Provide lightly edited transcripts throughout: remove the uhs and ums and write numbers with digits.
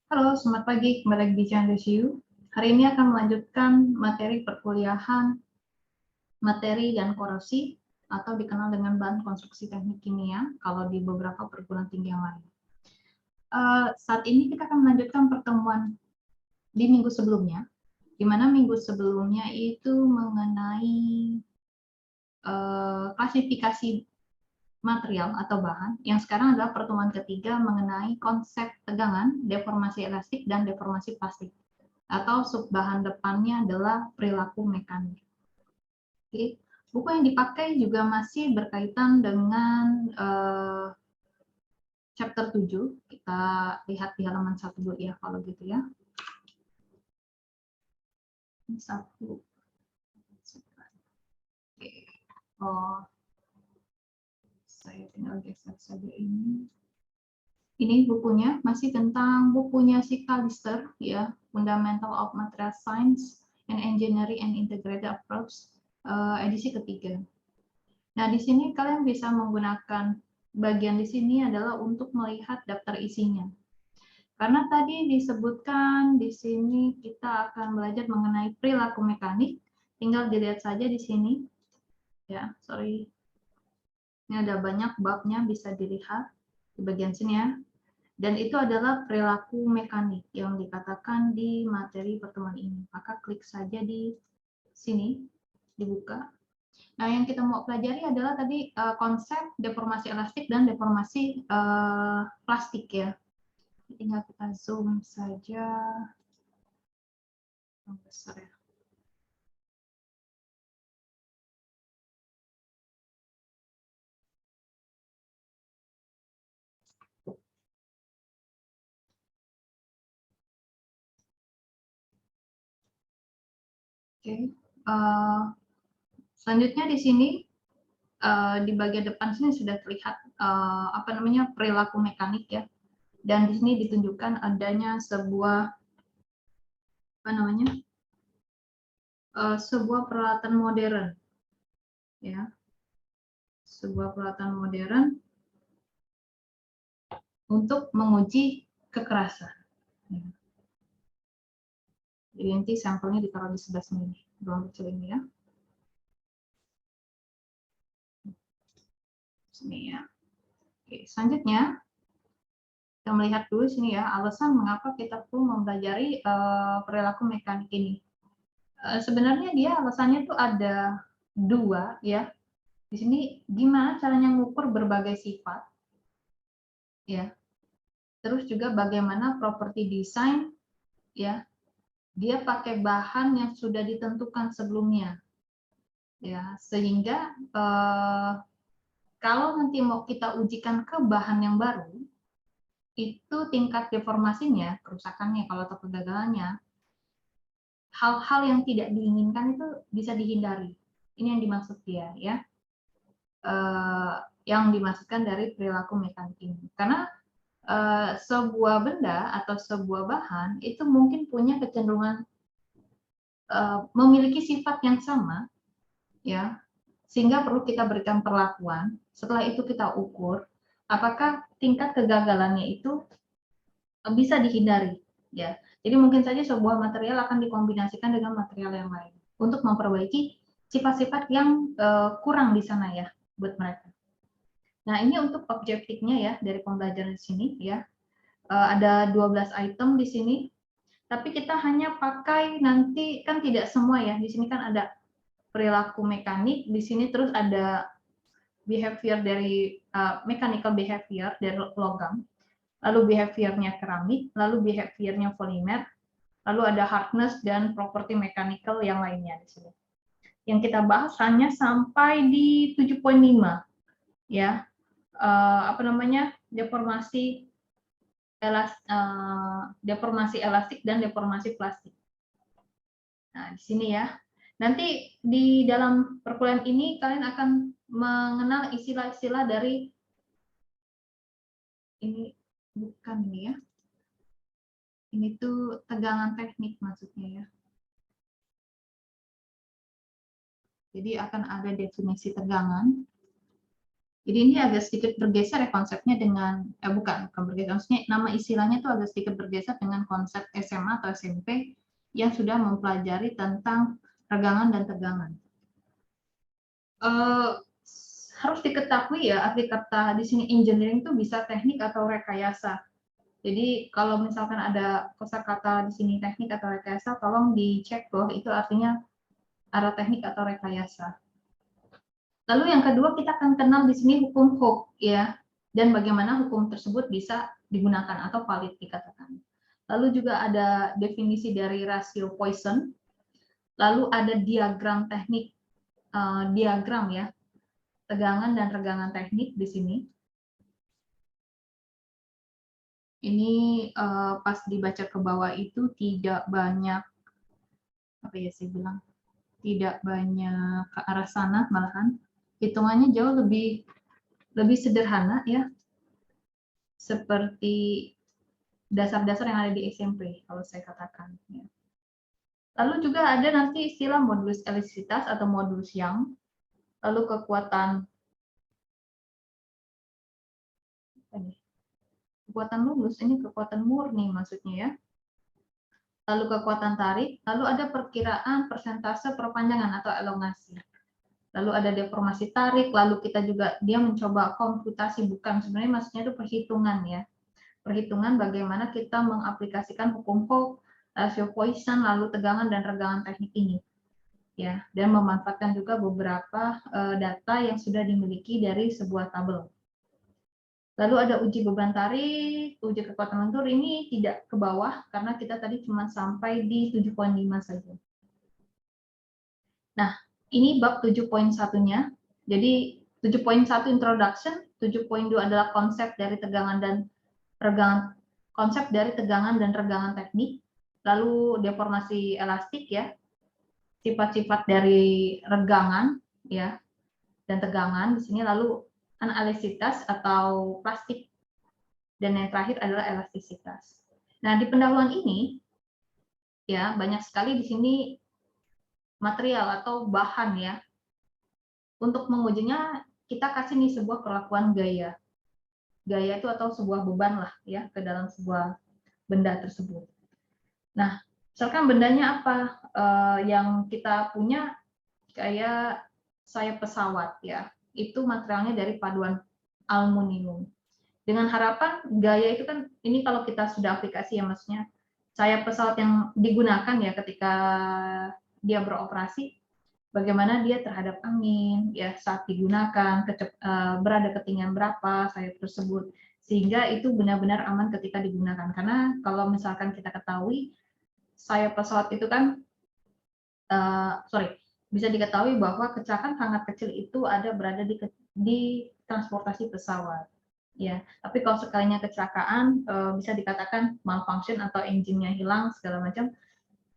Halo, selamat pagi. Kembali lagi di Channel Review. Hari ini akan melanjutkan materi perkuliahan materi dan korosi atau dikenal dengan bahan konstruksi teknik kimia kalau di beberapa perguruan tinggi yang lain. Saat ini kita akan melanjutkan pertemuan di minggu sebelumnya, di mana minggu sebelumnya itu mengenai klasifikasi material atau bahan, yang sekarang adalah pertemuan ketiga mengenai konsep tegangan, deformasi elastik, dan deformasi plastik. Atau subbahan depannya adalah perilaku mekanik. Oke. Buku yang dipakai juga masih berkaitan dengan chapter 7. Kita lihat di halaman 1 dulu ya, kalau gitu ya. Ini 1. Oke. Oh, saya tinggal geser saja ini. Ini bukunya masih tentang bukunya si Callister ya, Fundamental of Material Science and Engineering and Integrated Approach, edisi ketiga. Nah, di sini kalian bisa menggunakan bagian di sini adalah untuk melihat daftar isinya. Karena tadi disebutkan di sini kita akan belajar mengenai perilaku mekanik, tinggal dilihat saja di sini. Ya, sorry. Ini ada banyak babnya, bisa dilihat di bagian sini ya. Dan itu adalah perilaku mekanik yang dikatakan di materi pertemuan ini. Maka klik saja di sini, dibuka. Nah, yang kita mau pelajari adalah tadi konsep deformasi elastik dan deformasi plastik ya. Tinggal kita zoom saja. Yang besar ya. Oke. Selanjutnya di sini di bagian depan sini sudah terlihat apa namanya perilaku mekanik ya. Dan di sini ditunjukkan adanya sebuah apa namanya sebuah peralatan modern ya, sebuah peralatan modern untuk menguji kekerasan. Jadi nanti sampelnya ditaruh di sebelah sini, ruang kecil ini ya. Sini ya. Oke, selanjutnya kita melihat dulu sini ya, alasan mengapa kita perlu mempelajari perilaku mekanik ini. Sebenarnya dia alasannya tuh ada dua ya. Di sini gimana caranya mengukur berbagai sifat ya. Terus juga bagaimana properti desain ya. Dia pakai bahan yang sudah ditentukan sebelumnya ya, sehingga kalau nanti mau kita ujikan ke bahan yang baru, itu tingkat deformasinya, kerusakannya kalau atau kegagalannya, hal-hal yang tidak diinginkan itu bisa dihindari. Ini yang dimaksud dia ya, yang dimaksudkan dari perilaku mekanik ini. Karena sebuah benda atau sebuah bahan itu mungkin punya kecenderungan memiliki sifat yang sama ya, sehingga perlu kita berikan perlakuan. Setelah itu kita ukur apakah tingkat kegagalannya itu bisa dihindari ya. Jadi mungkin saja sebuah material akan dikombinasikan dengan material yang lain untuk memperbaiki sifat-sifat yang kurang di sana ya buat mereka. Nah, ini untuk objektifnya ya dari pembelajaran di sini ya. Ada 12 item di sini. Tapi kita hanya pakai nanti kan tidak semua ya. Di sini kan ada perilaku mekanik, di sini terus ada behavior dari mechanical behavior dari logam, lalu behaviornya keramik, lalu behaviornya polimer, lalu ada hardness dan properti mechanical yang lainnya di sini. Yang kita bahas hanya sampai di 7.5 ya, apa namanya deformasi elastik dan deformasi plastik. Nah, di sini ya. Nanti di dalam perkuliahan ini kalian akan mengenal istilah-istilah dari ini bukan ini ya. Ini tuh tegangan teknik maksudnya ya. Jadi akan ada definisi tegangan. Jadi ini agak sedikit bergeser ya konsepnya dengan, bukan bergeser, maksudnya nama istilahnya itu agak sedikit bergeser dengan konsep SMA atau SMP yang sudah mempelajari tentang regangan dan tegangan. Harus diketahui ya, arti kata di sini engineering itu bisa teknik atau rekayasa. Jadi kalau misalkan ada kosakata di sini teknik atau rekayasa, tolong dicek loh itu artinya arah teknik atau rekayasa. Lalu yang kedua kita akan kenal di sini hukum Hooke ya, dan bagaimana hukum tersebut bisa digunakan atau valid dikatakan. Lalu juga ada definisi dari rasio Poisson. Lalu ada diagram teknik, diagram ya, tegangan dan regangan teknik di sini. Ini pas dibaca ke bawah itu tidak banyak, apa ya saya bilang, tidak banyak ke arah sana, malahan hitungannya jauh lebih sederhana ya, seperti dasar-dasar yang ada di SMP kalau saya katakan. Ya. Lalu juga ada nanti istilah modulus elastisitas atau modulus Young, lalu kekuatan lulus, ini kekuatan murni maksudnya ya. Lalu kekuatan tarik, lalu ada perkiraan persentase perpanjangan atau elongasi. Lalu ada deformasi tarik, lalu kita juga dia mencoba komputasi, bukan sebenarnya maksudnya itu perhitungan ya. Perhitungan bagaimana kita mengaplikasikan hukum Hooke, rasio Poisson, lalu tegangan dan regangan teknik ini. Ya, dan memanfaatkan juga beberapa data yang sudah dimiliki dari sebuah tabel. Lalu ada uji beban tarik, uji kekuatan lentur, ini tidak ke bawah karena kita tadi cuma sampai di 7.5 saja. Nah, ini bab 7.1-nya. Jadi 7.1 introduction, 7.2 adalah konsep dari tegangan dan regangan teknik. Lalu deformasi elastik ya, sifat-sifat dari regangan ya dan tegangan di sini, lalu analisitas atau plastik, dan yang terakhir adalah elastisitas. Nah, di pendahuluan ini ya banyak sekali di sini material atau bahan ya. Untuk mengujinya kita kasih nih sebuah perlakuan gaya. Gaya itu atau sebuah beban lah ya ke dalam sebuah benda tersebut. Nah, misalkan bendanya apa yang kita punya, kayak sayap pesawat ya, itu materialnya dari paduan aluminium. Dengan harapan gaya itu kan, ini kalau kita sudah aplikasi ya, maksudnya sayap pesawat yang digunakan ya ketika dia beroperasi, bagaimana dia terhadap angin ya saat digunakan, berada ketinggian berapa sayap tersebut, sehingga itu benar-benar aman ketika digunakan. Karena kalau misalkan kita ketahui sayap pesawat itu kan bisa diketahui bahwa kecelakaan sangat kecil itu ada berada di transportasi pesawat. Ya, tapi kalau sekalinya kecelakaan bisa dikatakan malfunction atau engine-nya hilang segala macam,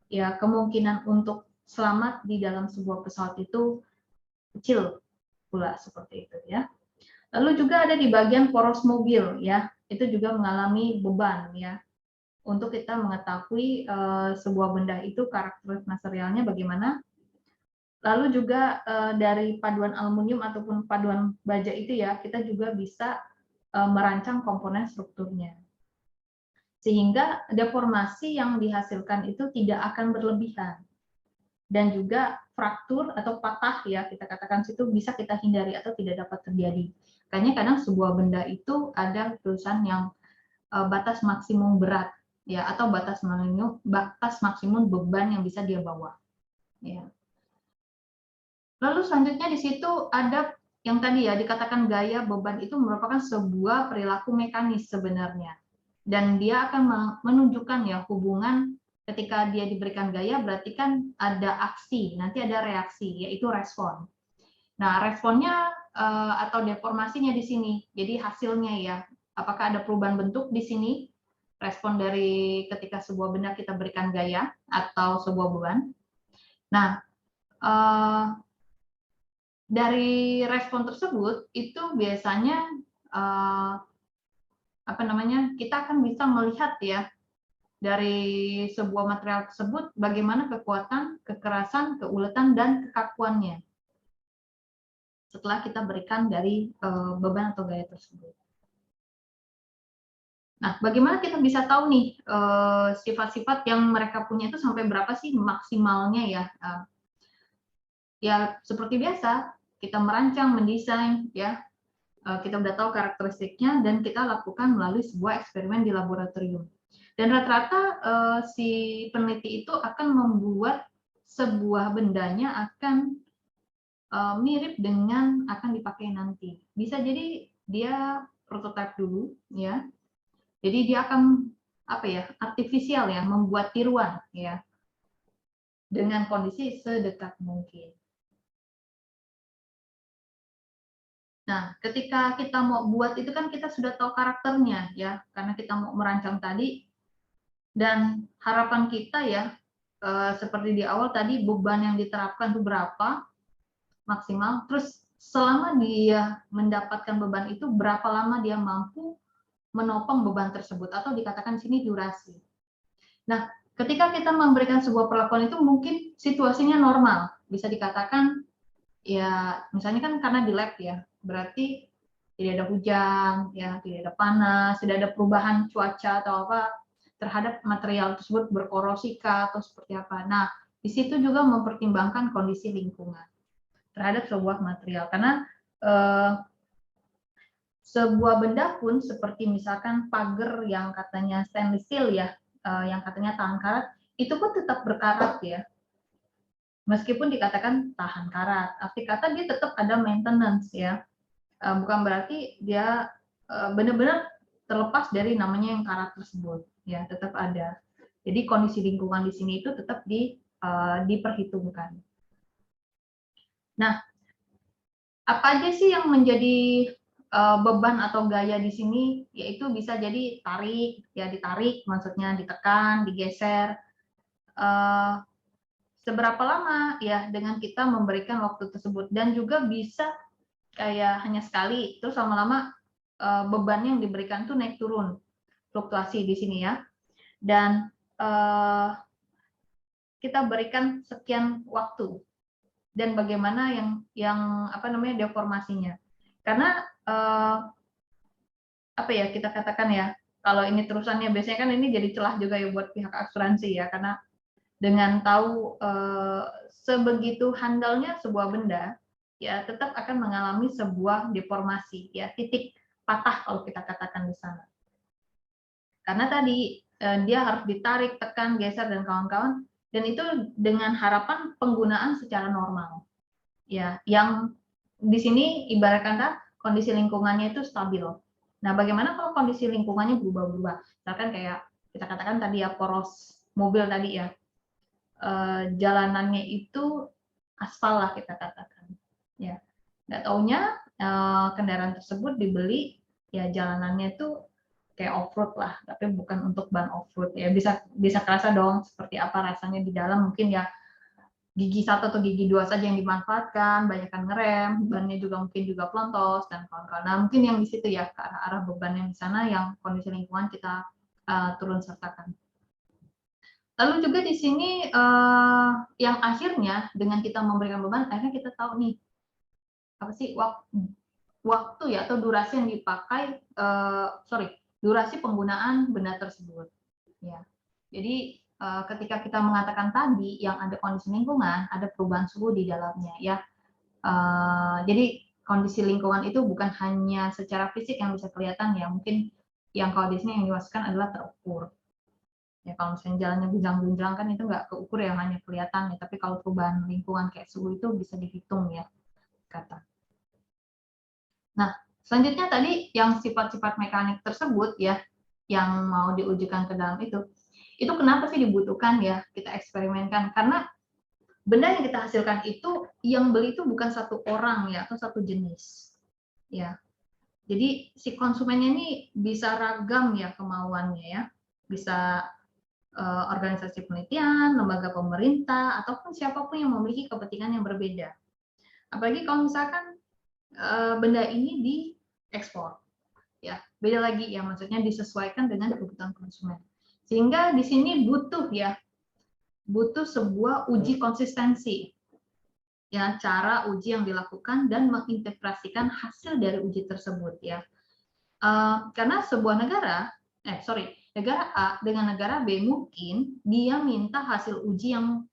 ya kemungkinan untuk selamat di dalam sebuah pesawat itu kecil pula seperti itu ya. Lalu juga ada di bagian poros mobil ya, itu juga mengalami beban ya. Untuk kita mengetahui sebuah benda itu karakteristik materialnya bagaimana. Lalu juga dari paduan aluminium ataupun paduan baja itu ya, kita juga bisa merancang komponen strukturnya. Sehingga deformasi yang dihasilkan itu tidak akan berlebihan. Dan juga fraktur atau patah ya, kita katakan situ bisa kita hindari atau tidak dapat terjadi. Makanya kadang sebuah benda itu ada tulisan yang batas maksimum berat ya, atau batas maksimum beban yang bisa dia bawa. Ya. Lalu selanjutnya di situ ada yang tadi ya dikatakan gaya beban itu merupakan sebuah perilaku mekanis sebenarnya. Dan dia akan menunjukkan ya hubungan ketika dia diberikan gaya, berarti kan ada aksi, nanti ada reaksi, yaitu respon. Nah, responnya atau deformasinya di sini. Jadi hasilnya ya, apakah ada perubahan bentuk di sini, respon dari ketika sebuah benda kita berikan gaya atau sebuah beban. Nah, dari respon tersebut itu biasanya kita akan bisa melihat ya dari sebuah material tersebut bagaimana kekuatan, kekerasan, keuletan dan kekakuannya. setelah kita berikan dari beban atau gaya tersebut. Nah, bagaimana kita bisa tahu nih sifat-sifat yang mereka punya itu sampai berapa sih maksimalnya ya? Ya seperti biasa, kita merancang, mendesain, ya kita udah tahu karakteristiknya dan kita lakukan melalui sebuah eksperimen di laboratorium. Dan rata-rata si peneliti itu akan membuat sebuah bendanya akan mirip dengan akan dipakai nanti. Bisa jadi dia prototipe dulu, ya. Jadi dia akan apa ya, artifisial ya, membuat tiruan ya dengan kondisi sedekat mungkin. Nah, ketika kita mau buat itu kan kita sudah tahu karakternya ya, karena kita mau merancang tadi dan harapan kita ya seperti di awal tadi beban yang diterapkan itu berapa maksimal, terus selama dia mendapatkan beban itu berapa lama dia mampu menopang beban tersebut atau dikatakan sini durasi. Nah, ketika kita memberikan sebuah perlakuan itu mungkin situasinya normal, bisa dikatakan ya misalnya kan karena di lab ya, berarti tidak ada hujan, ya tidak ada panas, tidak ada perubahan cuaca atau apa terhadap material tersebut berkorosi kah atau seperti apa. Nah, di situ juga mempertimbangkan kondisi lingkungan terhadap sebuah material karena sebuah benda pun seperti misalkan pagar yang katanya stainless steel ya, yang katanya tahan karat, itu pun tetap berkarat ya. Meskipun dikatakan tahan karat, arti kata dia tetap ada maintenance ya. Bukan berarti dia benar-benar terlepas dari namanya yang karat tersebut ya, tetap ada. Jadi kondisi lingkungan di sini itu tetap diperhitungkan. Nah, apa aja sih yang menjadi beban atau gaya di sini? Yaitu bisa jadi tarik, ya ditarik, maksudnya ditekan, digeser. Seberapa lama ya dengan kita memberikan waktu tersebut, dan juga bisa kayak hanya sekali, terus lama-lama beban yang diberikan tuh naik turun, fluktuasi di sini ya. Dan kita berikan sekian waktu dan bagaimana yang apa namanya deformasinya. Karena apa ya kita katakan ya, kalau ini terusannya biasanya kan ini jadi celah juga ya buat pihak asuransi ya, karena dengan tahu sebegitu handalnya sebuah benda ya tetap akan mengalami sebuah deformasi ya, titik patah kalau kita katakan di sana. Karena tadi dia harus ditarik, tekan, geser dan kawan-kawan, dan itu dengan harapan penggunaan secara normal. Ya, yang di sini ibarat kata kondisi lingkungannya itu stabil. Nah, bagaimana kalau kondisi lingkungannya berubah-ubah? Misalkan kayak kita katakan tadi ya poros mobil tadi ya, jalanannya itu aspal lah kita katakan. Ya, nggak taunya kendaraan tersebut dibeli ya jalanannya itu kayak off-road lah, tapi bukan untuk ban off-road ya. Bisa kerasa dong seperti apa rasanya di dalam, mungkin ya gigi 1 atau gigi 2 saja yang dimanfaatkan, banyakkan ngerem, bannya juga mungkin juga pelontos dan kawan-kawan. Nah, mungkin yang di situ ya ke arah beban yang di sana yang kondisi lingkungan kita turun sertakan. Lalu juga di sini yang akhirnya dengan kita memberikan beban, akhirnya kita tahu nih apa sih waktu ya atau durasi yang dipakai, durasi penggunaan benda tersebut. Ya, jadi ketika kita mengatakan tadi yang ada kondisi lingkungan, ada perubahan suhu di dalamnya ya. Jadi kondisi lingkungan itu bukan hanya secara fisik yang bisa kelihatan ya, mungkin yang kalau di sini yang dimaksudkan adalah terukur. Ya kalau misalnya jalannya gunjang-gunjang kan itu nggak keukur ya, hanya kelihatan ya, tapi kalau perubahan lingkungan kayak suhu itu bisa dihitung ya kata. Nah, selanjutnya tadi yang sifat-sifat mekanik tersebut ya, yang mau diujikan ke dalam itu kenapa sih dibutuhkan ya kita eksperimenkan? Karena benda yang kita hasilkan itu yang beli itu bukan satu orang ya atau satu jenis ya. Jadi si konsumennya ini bisa ragam ya kemauannya ya, bisa organisasi penelitian, lembaga pemerintah ataupun siapapun yang memiliki kepentingan yang berbeda. Apalagi kalau misalkan benda ini diekspor ya, beda lagi ya, maksudnya disesuaikan dengan kebutuhan konsumen. Sehingga di sini butuh sebuah uji konsistensi. ya cara uji yang dilakukan dan mengintegrasikan hasil dari uji tersebut ya. Karena sebuah negara A dengan negara B mungkin dia minta hasil uji yang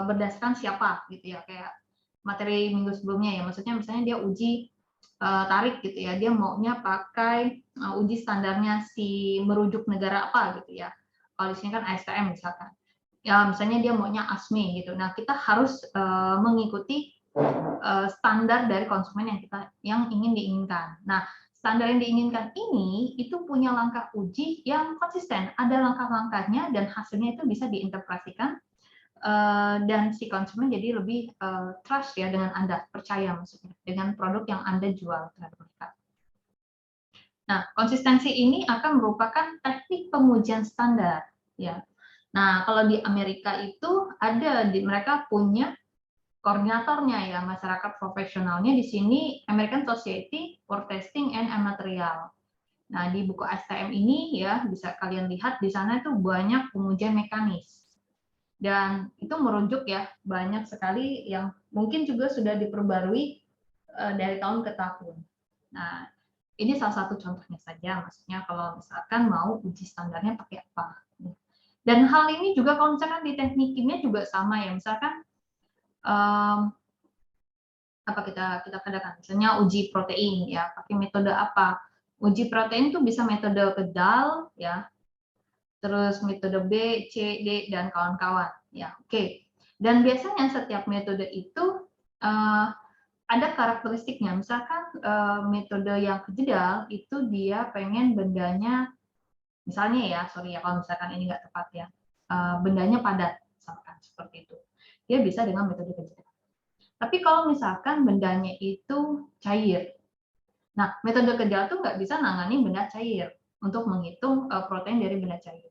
berdasarkan siapa gitu ya, kayak materi minggu sebelumnya ya, maksudnya misalnya dia uji tarik gitu ya, dia maunya pakai uji standarnya si merujuk negara apa gitu ya. Kalau di sini kan ASTM misalkan. Ya misalnya dia maunya ASME gitu. Nah, kita harus mengikuti standar dari konsumen yang ingin diinginkan. Nah, standar yang diinginkan ini itu punya langkah uji yang konsisten, ada langkah-langkahnya dan hasilnya itu bisa diintegrasikan dan si konsumen jadi lebih trust ya dengan Anda, percaya maksudnya dengan produk yang Anda jual terhadap mereka. Nah, konsistensi ini akan merupakan teknik pengujian standar ya. Nah, kalau di Amerika itu ada mereka punya koordinatornya ya, masyarakat profesionalnya di sini American Society for Testing and Material. Nah, di buku STM ini ya bisa kalian lihat di sana itu banyak pengujian mekanis. Dan itu merujuk ya banyak sekali yang mungkin juga sudah diperbarui dari tahun ke tahun. Nah, ini salah satu contohnya saja, maksudnya kalau misalkan mau uji standarnya pakai apa. Dan hal ini juga kalau misalkan di teknik kimia juga sama ya, misalkan apa kita katakan misalnya uji protein ya, pakai metode apa? Uji protein itu bisa metode kedal ya, terus metode B, C, D dan kawan-kawan ya. Oke. Dan biasanya setiap metode itu ada karakteristiknya. Misalkan metode yang kejedal itu dia pengen bendanya, misalnya ya, sorry ya kalau misalkan ini nggak tepat ya, bendanya padat, misalkan seperti itu. Dia bisa dengan metode kejedal. Tapi kalau misalkan bendanya itu cair, nah metode kejedal tuh nggak bisa nangani benda cair untuk menghitung protein dari benda cair.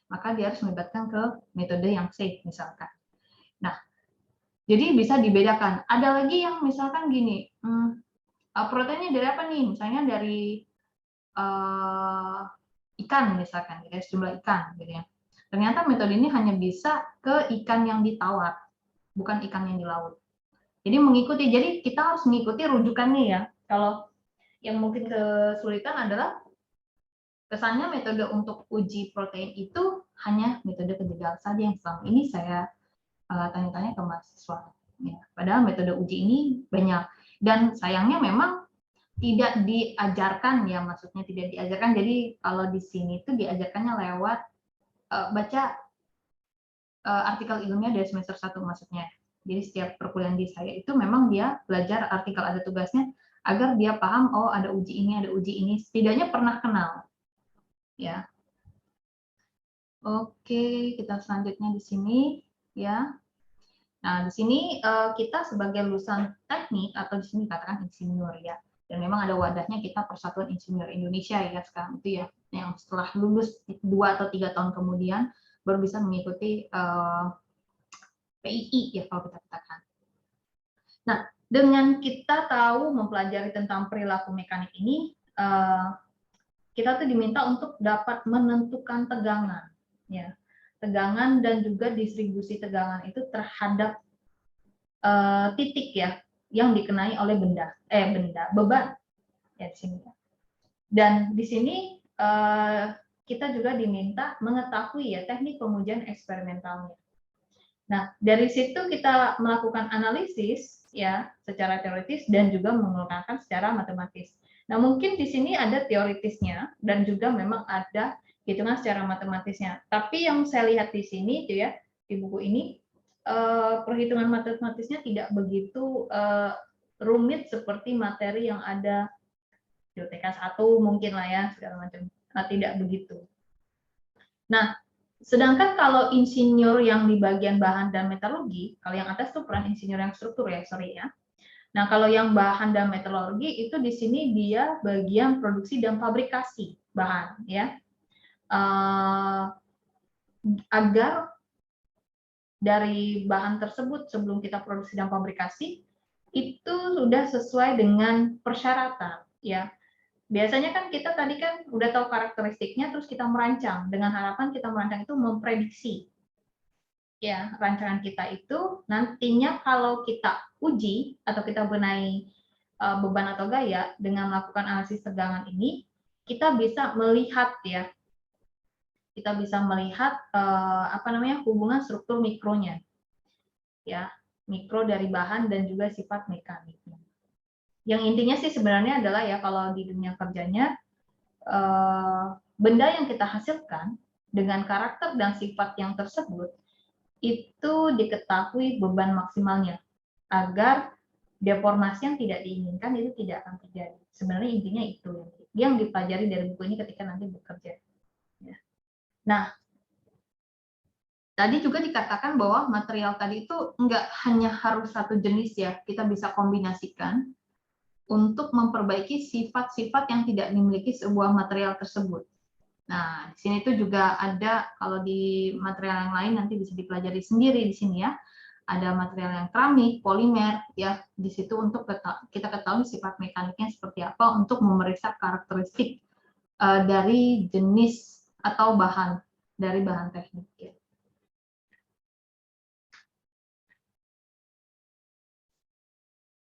Maka dia harus melibatkan ke metode yang safe misalkan. Nah, jadi bisa dibedakan. Ada lagi yang misalkan gini, proteinnya dari apa nih? Misalnya dari ikan misalkan, dari sejumlah ikan, gitu ya. Ternyata metode ini hanya bisa ke ikan yang ditawar, bukan ikan yang di laut. Jadi mengikuti, jadi kita harus mengikuti rujukannya ya. Kalau yang mungkin kesulitan adalah kesannya metode untuk uji protein itu hanya metode kejedal saja yang selama ini saya tanya-tanya ke mahasiswa. Ya, padahal metode uji ini banyak dan sayangnya memang tidak diajarkan ya, maksudnya tidak diajarkan. Jadi kalau di sini tuh diajarkannya lewat baca artikel ilmiah dari semester 1 maksudnya. Jadi setiap perkuliahan di saya itu memang dia belajar artikel, ada tugasnya agar dia paham, oh ada uji ini, setidaknya pernah kenal. Ya. Oke, kita selanjutnya di sini ya. Nah, di sini kita sebagai lulusan teknik atau di sini katakan insinyur ya. Dan memang ada wadahnya kita Persatuan Insinyur Indonesia ya sekarang itu ya, yang setelah lulus 2 atau 3 tahun kemudian baru bisa mengikuti PII ya kalau kita katakan. Nah, dengan kita tahu mempelajari tentang perilaku mekanik ini, kita tuh diminta untuk dapat menentukan tegangan, ya, tegangan dan juga distribusi tegangan itu terhadap titik ya yang dikenai oleh beban ya di sini. Dan di sini kita juga diminta mengetahui ya teknik pengujian eksperimentalnya. Nah, dari situ kita melakukan analisis ya secara teoritis dan juga menggunakan secara matematis. Nah, mungkin di sini ada teoritisnya dan juga memang ada hitungan secara matematisnya. Tapi yang saya lihat di sini itu ya di buku ini perhitungan matematisnya tidak begitu rumit seperti materi yang ada di UTK 1 mungkin lah ya segala macam. Nah, tidak begitu. Nah, sedangkan kalau insinyur yang di bagian bahan dan metalurgi, kalau yang atas itu peran insinyur yang struktur ya, sorry ya. Nah, kalau yang bahan dan metalurgi itu di sini dia bagian produksi dan fabrikasi bahan ya. Agar dari bahan tersebut sebelum kita produksi dan fabrikasi itu sudah sesuai dengan persyaratan ya. Biasanya kan kita tadi kan udah tahu karakteristiknya terus kita merancang dengan harapan kita merancang itu memprediksi ya rancangan kita itu nantinya kalau kita uji atau kita benahi beban atau gaya dengan melakukan analisis tegangan ini, kita bisa melihat ya, kita bisa melihat hubungan struktur mikronya, ya, mikro dari bahan dan juga sifat mekaniknya. Yang intinya sih sebenarnya adalah ya kalau di dunia kerjanya benda yang kita hasilkan dengan karakter dan sifat yang tersebut itu diketahui beban maksimalnya agar deformasi yang tidak diinginkan itu tidak akan terjadi. Sebenarnya intinya itu yang dipelajari dari buku ini ketika nanti bekerja. Nah, tadi juga dikatakan bahwa material tadi itu enggak hanya harus satu jenis ya, kita bisa kombinasikan untuk memperbaiki sifat-sifat yang tidak dimiliki sebuah material tersebut. Nah, di sini itu juga ada, kalau di material yang lain nanti bisa dipelajari sendiri di sini ya. Ada material yang keramik, polimer, ya di situ untuk kita ketahui sifat mekaniknya seperti apa untuk memeriksa karakteristik dari jenis atau bahan dari bahan teknik. Ya.